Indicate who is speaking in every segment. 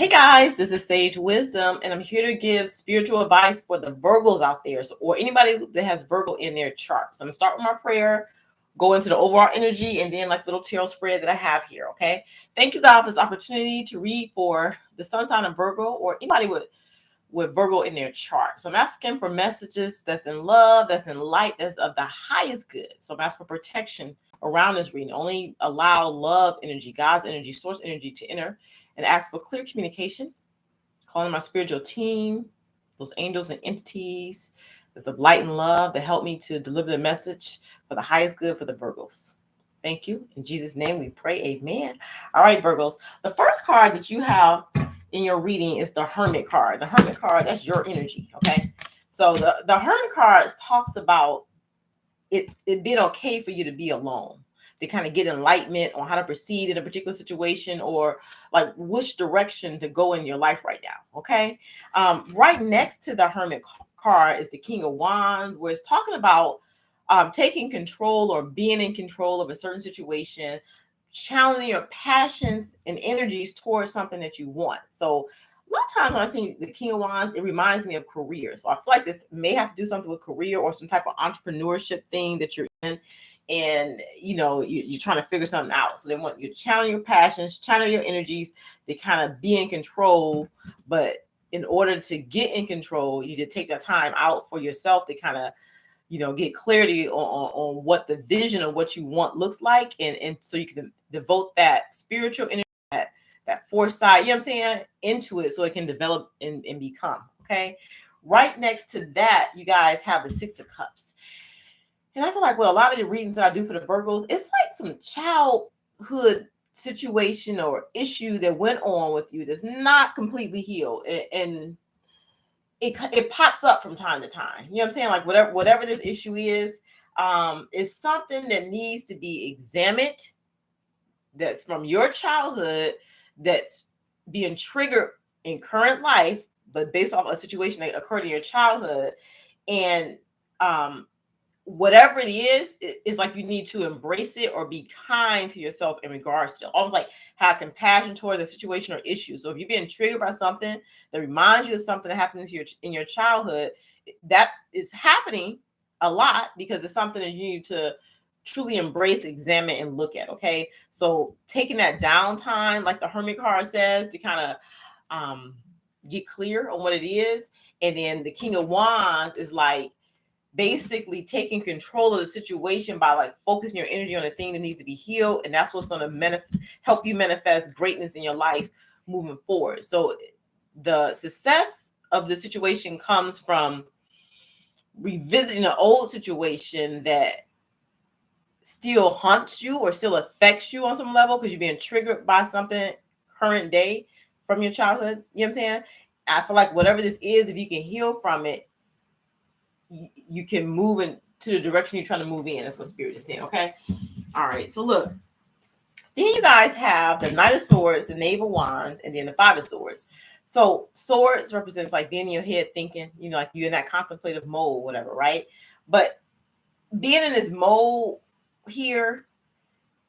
Speaker 1: Hey guys, this is Sage Wisdom, and I'm here to give spiritual advice for the Virgos out there, or anybody that has Virgo in their chart. So I'm gonna start with my prayer, go into the overall energy, and then like little tarot spread that I have here. Okay. Thank you God for this opportunity to read for the Sun sign of Virgo or anybody with Virgo in their chart. So I'm asking for messages that's in love, that's in light, that's of the highest good. So I'm asking for protection around this reading. Only allow love energy, God's energy, source energy to enter, and ask for clear communication. Calling my spiritual team, those angels and entities that's of light and love that help me to deliver the message for the highest good for the Virgos. Thank you. In Jesus' name we pray. Amen. All right, Virgos. The first card that you have in your reading is the Hermit card. The Hermit card, that's your energy. Okay. So the Hermit card talks about it being okay for you to be alone, to kind of get enlightenment on how to proceed in a particular situation or like which direction to go in your life right now. Okay. Right next to the Hermit card is the King of Wands, where it's talking about taking control or being in control of a certain situation, channeling your passions and energies towards something that you want. So a lot of times when I see the King of Wands, it reminds me of career. So I feel like this may have to do something with career or some type of entrepreneurship thing that you're in. And you're trying to figure something out. So they want you to channel your passions, channel your energies to kind of be in control. But in order to get in control, you need to take that time out for yourself to kind of get clarity on what the vision of what you want looks like, and so you can devote that spiritual energy, that foresight, what I'm saying, into it so it can develop and become. Okay. Right next to that, you guys have the Six of Cups. And I feel like, well, a lot of the readings that I do for the Virgos, it's like some childhood situation or issue that went on with you that's not completely healed. And it pops up from time to time. You know what I'm saying? Like whatever this issue is, it's something that needs to be examined, that's from your childhood, that's being triggered in current life, but based off a situation that occurred in your childhood. And whatever it is, it's like you need to embrace it or be kind to yourself in regards to it. Almost like have compassion towards a situation or issue. So if you're being triggered by something that reminds you of something that happened in your childhood, that is happening a lot because it's something that you need to truly embrace, examine, and look at. Okay. So taking that downtime, like the Hermit card says, to kind of get clear on what it is. And then the King of Wands is like basically taking control of the situation by like focusing your energy on the thing that needs to be healed. And that's what's going to help you manifest greatness in your life moving forward. So the success of the situation comes from revisiting an old situation that still haunts you or still affects you on some level because you're being triggered by something current day from your childhood. You know what I'm saying? I feel like whatever this is, if you can heal from it, you can move into the direction you're trying to move in. That's what Spirit is saying. Okay. All right. So look, then you guys have the Knight of Swords, the Knave of Wands, and then the Five of Swords. So swords represents like being in your head thinking, like you're in that contemplative mode, whatever, right? But being in this mode here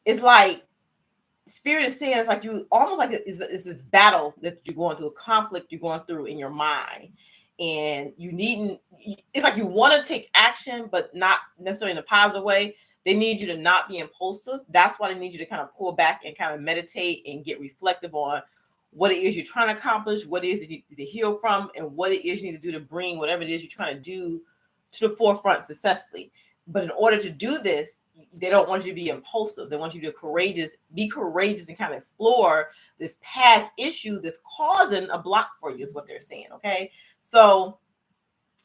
Speaker 1: is like Spirit is saying it's like you almost like it's this battle that you're going through, a conflict you're going through in your mind. And it's like you want to take action, but not necessarily in a positive way. They need you to not be impulsive. That's why they need you to kind of pull back and kind of meditate and get reflective on what it is you're trying to accomplish, what it is you need to heal from, and what it is you need to do to bring whatever it is you're trying to do to the forefront successfully. But in order to do this, they don't want you to be impulsive. They want you to be courageous and kind of explore this past issue that's causing a block for you, is what they're saying. Okay. So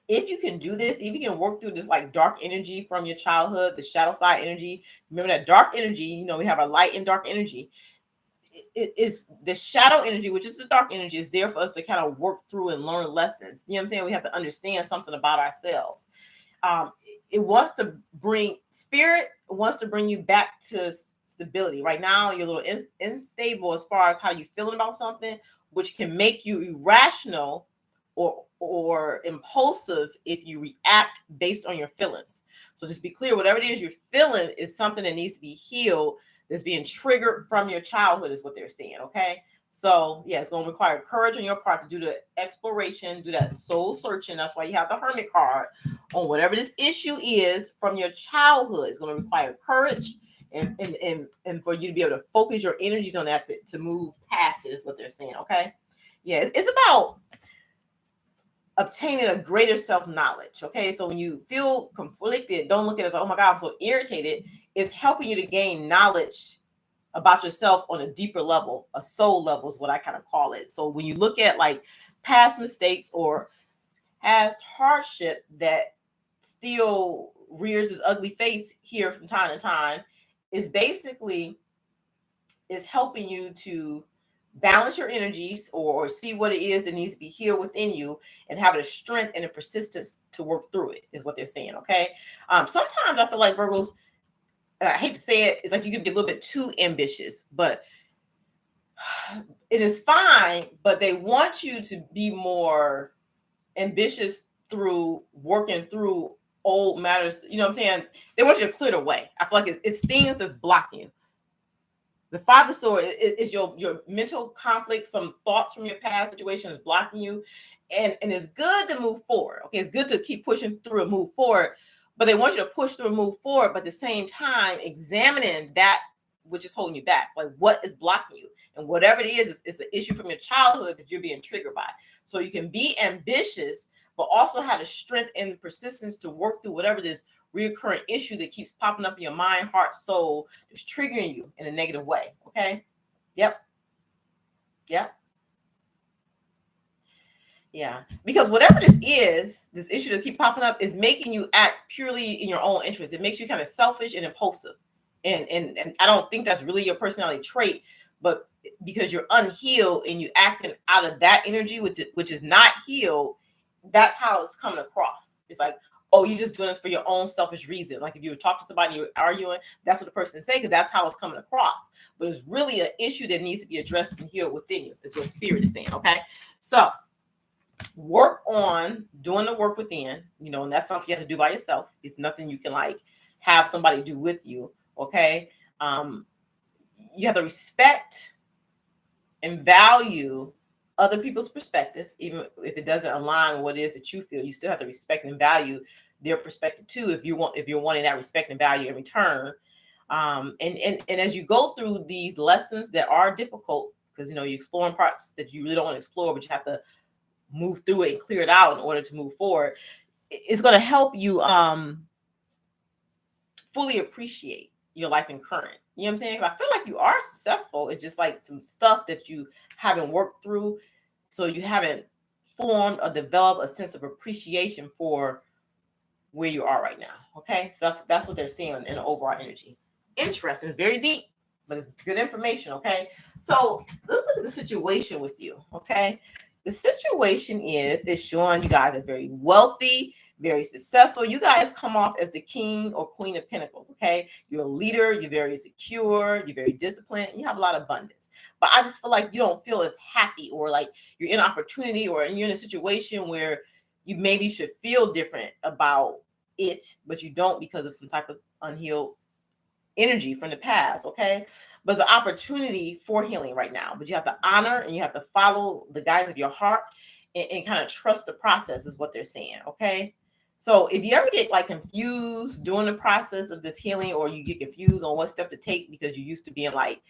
Speaker 1: if you can do this, if you can work through this like dark energy from your childhood, the shadow side energy, remember that dark energy, we have a light and dark energy. It is the shadow energy, which is the dark energy, is there for us to kind of work through and learn lessons. You know what I'm saying? We have to understand something about ourselves. It wants to bring you back to stability. Right now, you're a little unstable as far as how you're feeling about something, which can make you irrational or impulsive if you react based on your feelings. So just be clear, whatever it is you're feeling is something that needs to be healed, that's being triggered from your childhood, is what they're saying. Okay. So yeah, it's going to require courage on your part to do the exploration, do that soul searching. That's why you have the Hermit card on whatever this issue is from your childhood. It's going to require courage and for you to be able to focus your energies on that to move past it is what they're saying. Okay, yeah, it's about obtaining a greater self-knowledge. Okay, so when you feel conflicted, don't look at it as, oh my God, I'm so irritated. It's helping you to gain knowledge about yourself on a deeper level, a soul level is what I kind of call it. So when you look at like past mistakes or past hardship that still rears its ugly face here from time to time, is basically is helping you to balance your energies or see what it is that needs to be healed within you and have the strength and the persistence to work through it is what they're saying. Okay. Sometimes I feel like Virgos, I hate to say it, it's like you can be a little bit too ambitious, but it is fine. But they want you to be more ambitious through working through old matters. You know what I'm saying? They want you to clear the way. I feel like it's things that's blocking you. The Five of Swords is your mental conflict, some thoughts from your past situation is blocking you. And it's good to move forward. Okay, it's good to keep pushing through and move forward, but they want you to push through and move forward, but at the same time, examining that which is holding you back. Like what is blocking you? And whatever it is, it's an issue from your childhood that you're being triggered by. So you can be ambitious, but also have the strength and persistence to work through whatever this reoccurring issue that keeps popping up in your mind, heart, soul, is triggering you in a negative way. Okay. Yep. Yep. Yeah. Because whatever this is, this issue that keep popping up is making you act purely in your own interest. It makes you kind of selfish and impulsive. And I don't think that's really your personality trait, but because you're unhealed and you acting out of that energy, which is not healed, that's how it's coming across. It's like, oh, you're just doing this for your own selfish reason. Like if you were talking to somebody, you're arguing, that's what the person say, because that's how it's coming across. But it's really an issue that needs to be addressed and healed within you, is what spirit is saying. Okay. So work on doing the work within, and that's something you have to do by yourself. It's nothing you can like have somebody do with you. Okay. You have to respect and value other people's perspective, even if it doesn't align with what it is that you feel. You still have to respect and value their perspective too, if you're wanting that respect and value in return. And as you go through these lessons that are difficult, because you're exploring parts that you really don't want to explore, but you have to move through it and clear it out in order to move forward. It's going to help you fully appreciate your life in current. You know what I'm saying? I feel like you are successful. It's just like some stuff that you haven't worked through. So you haven't formed or developed a sense of appreciation for where you are right now. Okay. So that's what they're seeing in the overall energy. Interesting. It's very deep, but it's good information. Okay. So let's look at the situation with you. Okay. The situation is showing you guys are very wealthy, very successful. You guys come off as the king or queen of pentacles. Okay. You're a leader. You're very secure. You're very disciplined. You have a lot of abundance. But I just feel like you don't feel as happy, or like you're in an opportunity, or you're in a situation where you maybe should feel different about it, but you don't because of some type of unhealed energy from the past. Okay. But it's an opportunity for healing right now. But you have to honor and you have to follow the guidance of your heart and kind of trust the process, is what they're saying. Okay. So if you ever get like confused during the process of this healing, or you get confused on what step to take because you're used to being like,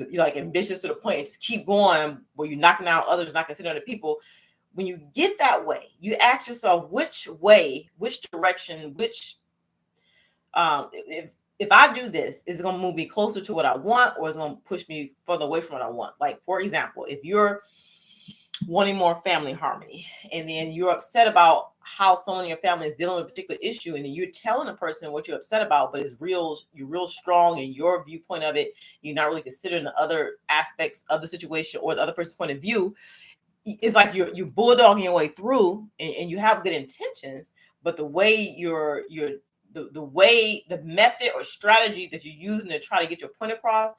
Speaker 1: you're like ambitious to the point, just keep going where you're knocking out others, not considering other people. When you get that way, you ask yourself, which way, which direction, which if I do this, is it going to move me closer to what I want, or is it going to push me further away from what I want? Like, for example, if you're wanting more family harmony, and then you're upset about how someone in your family is dealing with a particular issue, and then you're telling a person what you're upset about, but you're real strong in your viewpoint of it. You're not really considering the other aspects of the situation or the other person's point of view. It's like you're bulldogging your way through, and you have good intentions, but the way the method or strategy that you're using to try to get your point across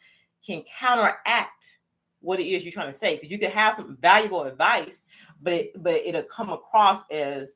Speaker 1: can counteract what it is you're trying to say. Because you can have some valuable advice, but it'll come across as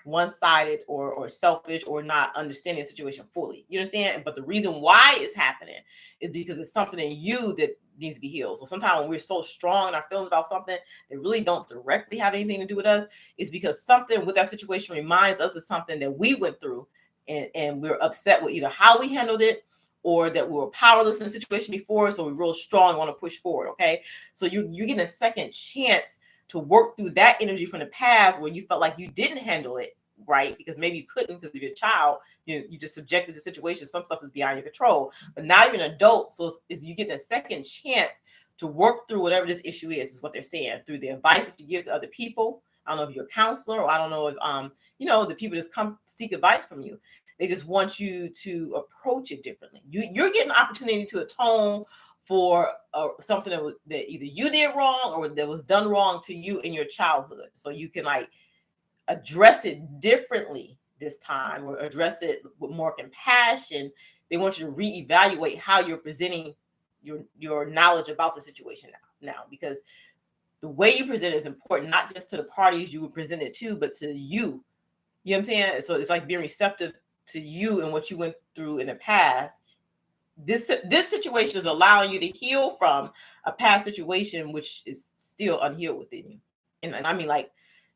Speaker 1: one-sided or selfish or not understanding the situation fully. You understand? But the reason why it's happening is because it's something in you that needs to be healed. So sometimes when we're so strong in our feelings about something that really don't directly have anything to do with us, it's because something with that situation reminds us of something that we went through, and we're upset with either how we handled it or that we were powerless in the situation before. So we're real strong and want to push forward. Okay. So you're getting a second chance to work through that energy from the past where you felt like you didn't handle it right because maybe you couldn't because of your child. You just subjected to situations. Some stuff is beyond your control. But now you're an adult, so it's you get a second chance to work through whatever this issue is what they're saying through the advice that you give to other people. I don't know if you're a counselor, or I don't know if the people just come seek advice from you. They just want you to approach it differently. You're getting an opportunity to atone for something that either you did wrong or that was done wrong to you in your childhood. So you can like address it differently this time, or address it with more compassion. They want you to reevaluate how you're presenting your knowledge about the situation now, because the way you present is important, not just to the parties you would present it to, but to you. You know what I'm saying? So it's like being receptive to you and what you went through in the past. This situation is allowing you to heal from a past situation which is still unhealed within you. And I mean like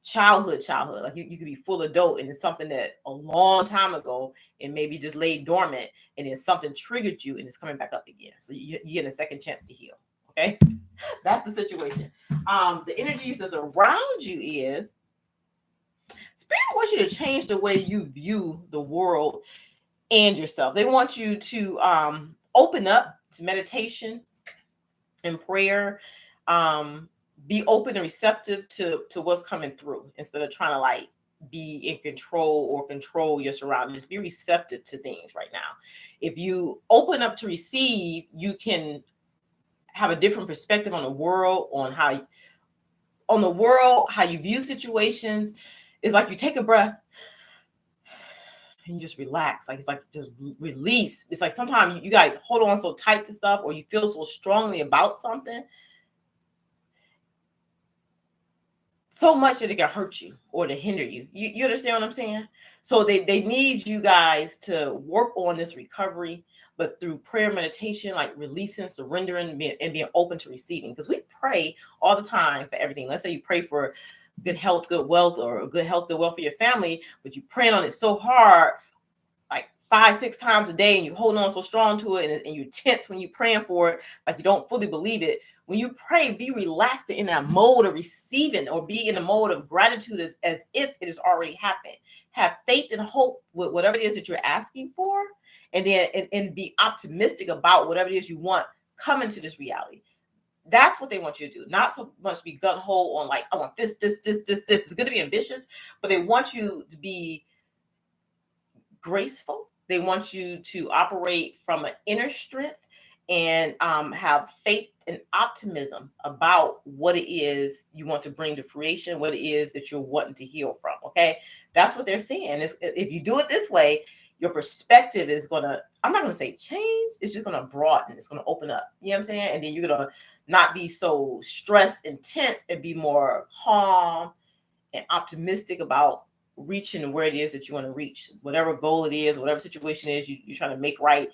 Speaker 1: childhood. Like you could be full adult and it's something that a long time ago and maybe just laid dormant, and then something triggered you and it's coming back up again. So you get a second chance to heal. Okay. That's the situation. The energies that's around you is Spirit wants you to change the way you view the world and yourself. They want you to open up to meditation and prayer. Be open and receptive to what's coming through instead of trying to like be in control or control your surroundings. Be receptive to things right now. If you open up to receive, you can have a different perspective on the world, how you view situations. It's like you take a breath and you just relax. Like it's like just release. It's like sometimes you guys hold on so tight to stuff, or you feel so strongly about something so much that it can hurt you or to hinder you. You understand what I'm saying? So they need you guys to work on this recovery, but through prayer, meditation, like releasing, surrendering, and being open to receiving. Because we pray all the time for everything. Let's say you pray for good health, good wealth, or good health, good wealth for your family, but you praying on it so hard, like 5-6 times a day, and you hold on so strong to it, and you're tense when you're praying for it, like you don't fully believe it. When you pray, be relaxed in that mode of receiving, or be in the mode of gratitude as if it has already happened. Have faith and hope with whatever it is that you're asking for, and then and be optimistic about whatever it is you want coming to this reality. That's what they want you to do. Not so much be gung-ho on like, I want this. It's good to be ambitious, but they want you to be graceful. They want you to operate from an inner strength and have faith and optimism about what it is you want to bring to fruition, what it is that you're wanting to heal from. Okay. That's what they're saying. If you do it this way, your perspective is going to, I'm not going to say change. It's just going to broaden. It's going to open up. You know what I'm saying? And then you're going to not be so stressed and tense, and be more calm and optimistic about reaching where it is that you want to reach, whatever goal it is, whatever situation it is you're trying to make right.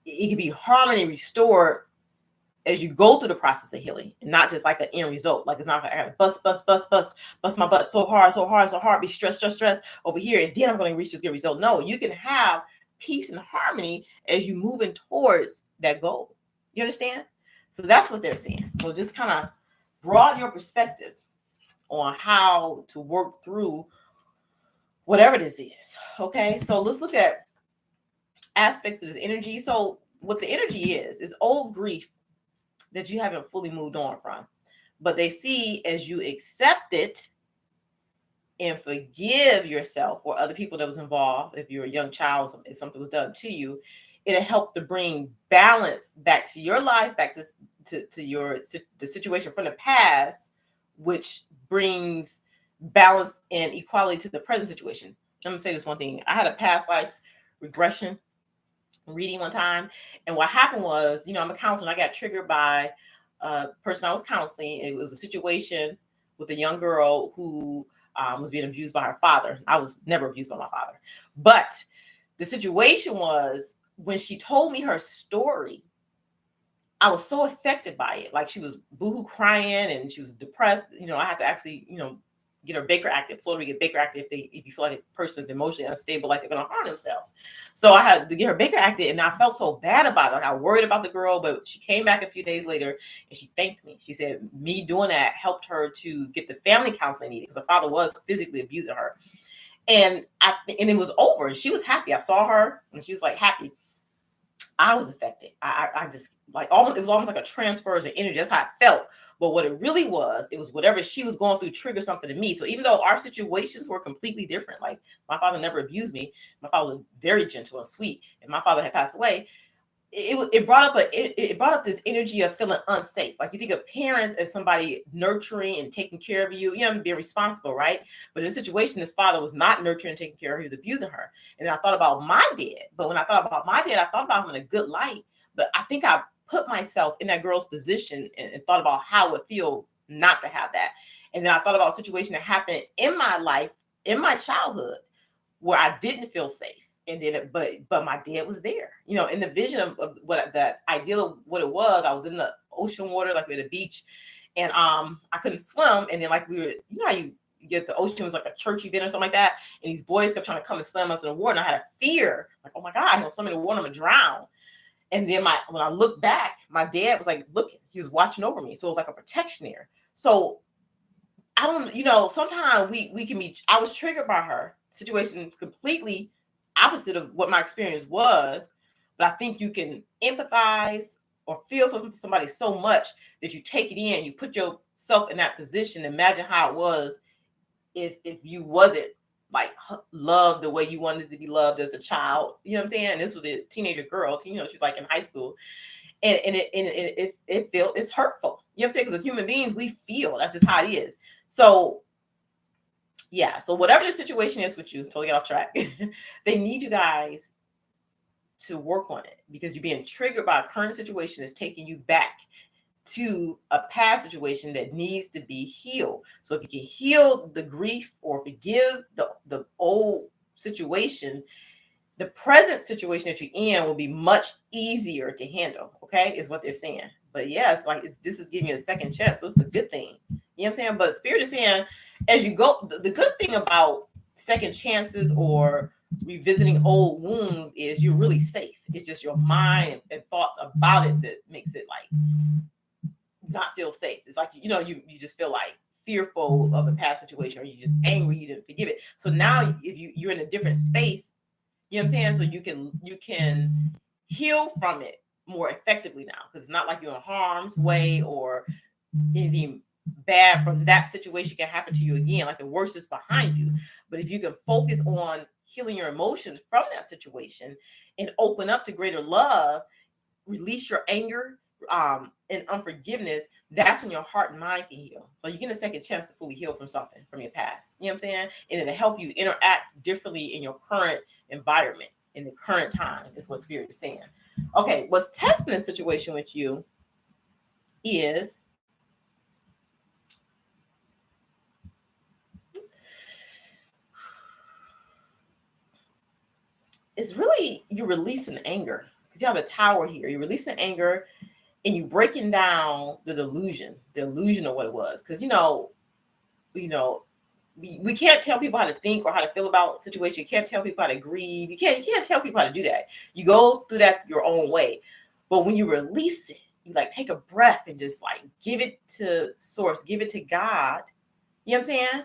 Speaker 1: It can be harmony restored as you go through the process of healing, and not just like an end result. Like it's not like I gotta bust my butt so hard, be stressed over here, and then I'm going to reach this good result. No, you can have peace and harmony as you moving towards that goal. You understand? So that's what they're saying. So just kind of broaden your perspective on how to work through whatever this is. Okay, so let's look at aspects of this energy. So what the energy is old grief that you haven't fully moved on from, but they see as you accept it and forgive yourself or other people that was involved. If you're a young child, if something was done to you, it'll help to bring balance back to your life, back to the situation from the past, which brings balance and equality to the present situation. I'm gonna say this one thing. I had a past life regression reading one time, and what happened was, I'm a counselor, and I got triggered by a person I was counseling. It was a situation with a young girl who was being abused by her father. I was never abused by my father. But the situation was when she told me her story, I was so affected by it. Like she was boohoo crying and she was depressed. I had to actually, get her Baker active. Florida, we get Baker active if you feel like a person is emotionally unstable, like they're going to harm themselves. So I had to get her Baker active, and I felt so bad about it. Like I worried about the girl, but she came back a few days later and she thanked me. She said me doing that helped her to get the family counseling needed because her father was physically abusing her. And it was over. She was happy. I saw her and she was like happy. I was affected. I just like almost, it was almost like a transfer of energy. That's how I felt. But what it really was, it was whatever she was going through triggered something to me. So even though our situations were completely different, like my father never abused me. My father was very gentle and sweet, and my father had passed away. It brought up this energy of feeling unsafe. Like you think of parents as somebody nurturing and taking care of you, being responsible, right? But in this situation, his father was not nurturing and taking care of her. He was abusing her. And I thought about my dad. But when I thought about my dad, I thought about him in a good light. But I think I put myself in that girl's position and thought about how it would feel not to have that. And then I thought about a situation that happened in my life, in my childhood, where I didn't feel safe. And then, but my dad was there, in the vision of what that ideal of what it was. I was in the ocean water, like we're at a beach, and I couldn't swim. And then, like we were, how you get the ocean was like a church event or something like that. And these boys kept trying to come and slam us in the water, and I had a fear, like, oh my God, he'll swim in the water, I'm gonna drown. And then when I looked back, my dad was like looking, he was watching over me, so it was like a protection there. So I don't, sometimes we can be. I was triggered by her situation completely opposite of what my experience was, but I think you can empathize or feel for somebody so much that you take it in, you put yourself in that position. Imagine how it was if you wasn't like loved the way you wanted to be loved as a child. You know what I'm saying? This was a teenager girl. She's like in high school, and it feels it's hurtful. You know what I'm saying? Because as human beings, we feel that's just how it is. So. Yeah, so whatever the situation is with you, totally get off track. They need you guys to work on it because you're being triggered by a current situation that's taking you back to a past situation that needs to be healed. So if you can heal the grief or forgive the old situation, the present situation that you're in will be much easier to handle. Okay, is what they're saying. But yeah, it's like this is giving you a second chance, so it's a good thing. You know what I'm saying? But Spirit is saying, as you go, the good thing about second chances or revisiting old wounds is you're really safe. It's just your mind and thoughts about it that makes it like not feel safe. It's like you just feel like fearful of a past situation, or you just angry you didn't forgive it. So now if you're in a different space, you know what I'm saying? So you can heal from it more effectively now, because it's not like you're in harm's way or anything bad from that situation can happen to you again. Like the worst is behind you. But if you can focus on healing your emotions from that situation and open up to greater love, release your anger and unforgiveness, that's when your heart and mind can heal. So you get a second chance to fully heal from something from your past. You know what I'm saying? And it'll help you interact differently in your current environment, in the current time, is what Spirit is saying. Okay, what's testing the situation with you is it's really you're releasing anger, because you have the Tower here. You're releasing anger and you breaking down the illusion of what it was. Because we can't tell people how to think or how to feel about situations. You can't tell people how to grieve. You can't tell people how to do that. You go through that your own way. But when you release it, you like take a breath and just like give it to source, give it to God. You know what I'm saying?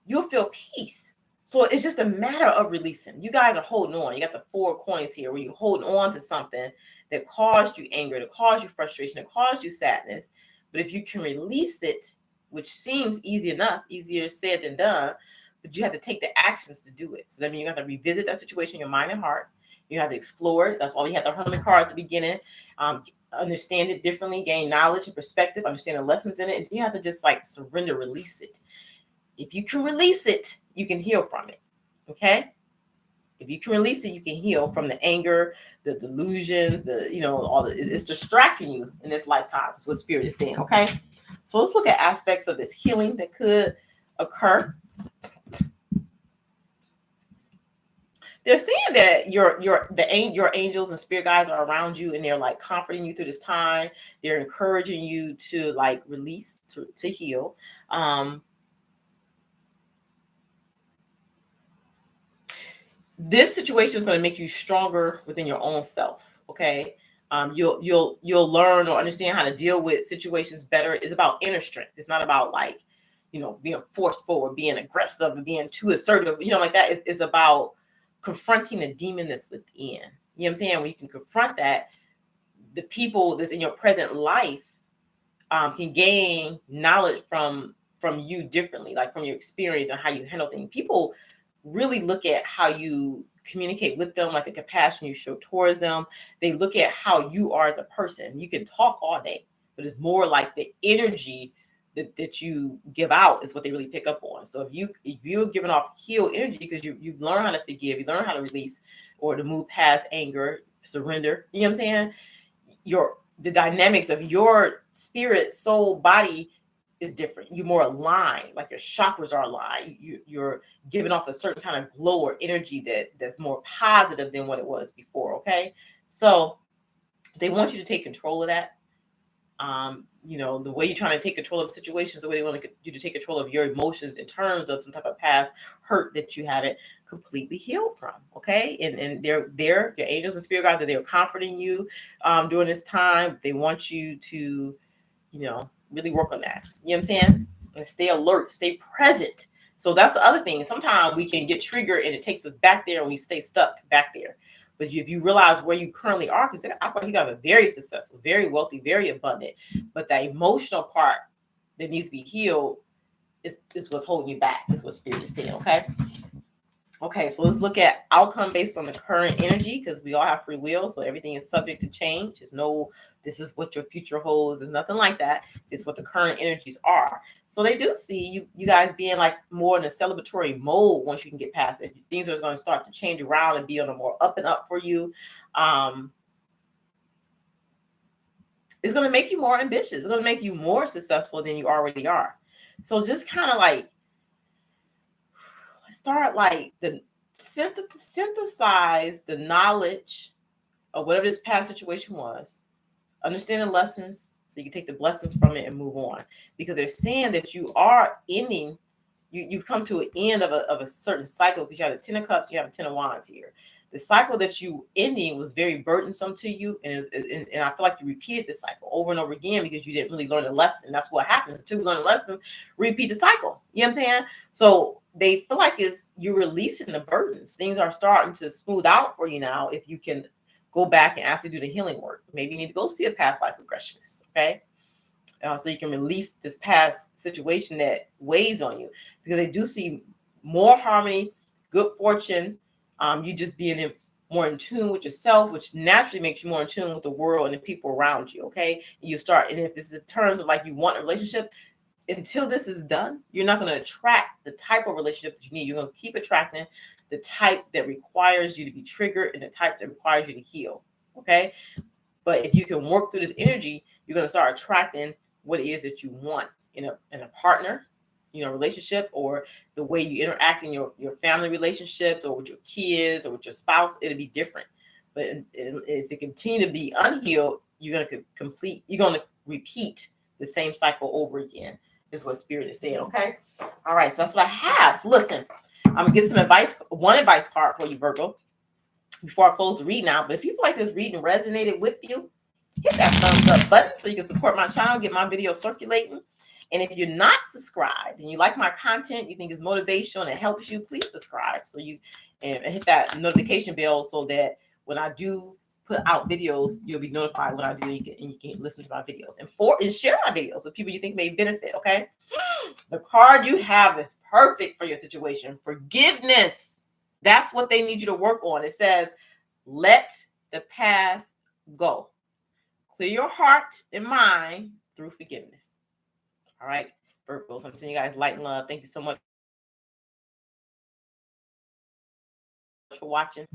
Speaker 1: You'll feel peace. So it's just a matter of releasing. You guys are holding on. You got the 4 coins here where you're holding on to something that caused you anger, that caused you frustration, that caused you sadness. But if you can release it, which seems easy enough, easier said than done, but you have to take the actions to do it. So that means you have to revisit that situation in your mind and heart. You have to explore it. That's why we had the Hermit card at the beginning. Understand it differently, gain knowledge and perspective, understand the lessons in it. And you have to just like surrender, release it. If you can release it, you can heal from it. Okay? If you can release it, you can heal from the anger, the delusions, it's distracting you in this lifetime. Is what Spirit is saying. Okay? So let's look at aspects of this healing that could occur. They're saying that your angels and spirit guides are around you, and they're like comforting you through this time. They're encouraging you to like release, to heal. This situation is going to make you stronger within your own self. Okay. You'll learn or understand how to deal with situations better. It's about inner strength. It's not about like, being forceful or being aggressive or being too assertive, like that. It's about confronting the demon that's within. You know what I'm saying? When you can confront that, the people that's in your present life can gain knowledge from you differently, like from your experience and how you handle things. People really look at how you communicate with them, like the compassion you show towards them. They look at how you are as a person. You can talk all day, but it's more like the energy that you give out is what they really pick up on. So if you're giving off healed energy because you learn how to forgive, you learn how to release or to move past anger, surrender, you know what I'm saying? The dynamics of your spirit, soul, body is different. You're more aligned, like your chakras are aligned. You're giving off a certain kind of glow or energy that's more positive than what it was before. Okay, so they want you to take control of that. The way you're trying to take control of situations, the way they want you to take control of your emotions in terms of some type of past hurt that you haven't completely healed from. Okay, and they're your angels and spirit guides, they're comforting you during this time. They want you to really work on that. You know what I'm saying? And stay alert, stay present. So that's the other thing. Sometimes we can get triggered and it takes us back there and we stay stuck back there. But if you realize where you currently are, because I feel like you guys are very successful, very wealthy, very abundant. But the emotional part that needs to be healed is what's holding you back, is what spirit is saying. Okay. Okay, so let's look at outcome based on the current energy, because we all have free will, so everything is subject to change. There's no, this is what your future holds. There's nothing like that. It's what the current energies are. So they do see you guys being like more in a celebratory mode once you can get past it. Things are going to start to change around and be on a more up and up for you. It's going to make you more ambitious. It's going to make you more successful than you already are. So just kind of like start like the synthesize the knowledge of whatever this past situation was, understand the lessons so you can take the blessings from it and move on, because they're saying that you are ending, you've come to an end of a certain cycle, because you have the 10 of cups, you have a 10 of wands here. The cycle that you ending was very burdensome to you, and I feel like you repeated the cycle over and over again because you didn't really learn a lesson. That's what happens. To learn a lesson, repeat the cycle. You know what I'm saying? So they feel like you're releasing the burdens. Things are starting to smooth out for you now if you can go back and actually do the healing work. Maybe you need to go see a past life regressionist, okay? So you can release this past situation that weighs on you, because they do see more harmony, good fortune, you just being more in tune with yourself, which naturally makes you more in tune with the world and the people around you, okay? And you start, and if it's in terms of like you want a relationship, until this is done, you're not going to attract the type of relationship that you need. You're going to keep attracting the type that requires you to be triggered and the type that requires you to heal, okay? But if you can work through this energy, you're going to start attracting what it is that you want in a partner, relationship, or the way you interact in your family relationship, or with your kids, or with your spouse. It'll be different. But if it continue to be unhealed, you're going to repeat the same cycle over again, is what spirit is saying. Okay. All right. So that's what I have. So listen, I'm going to get some advice, one advice card for you, Virgo, before I close the reading out. But if you feel like this reading resonated with you, hit that thumbs up button so you can support my channel, get my video circulating. And if you're not subscribed and you like my content, you think it's motivational and it helps you, please subscribe so you and hit that notification bell so that when I do put out videos, you'll be notified when I do, and you can listen to my videos and share my videos with people you think may benefit. Okay. The card you have is perfect for your situation. Forgiveness. That's what they need you to work on. It says, let the past go. Clear your heart and mind through forgiveness. All right, Virgos, I'm sending you guys light and love. Thank you so much for watching.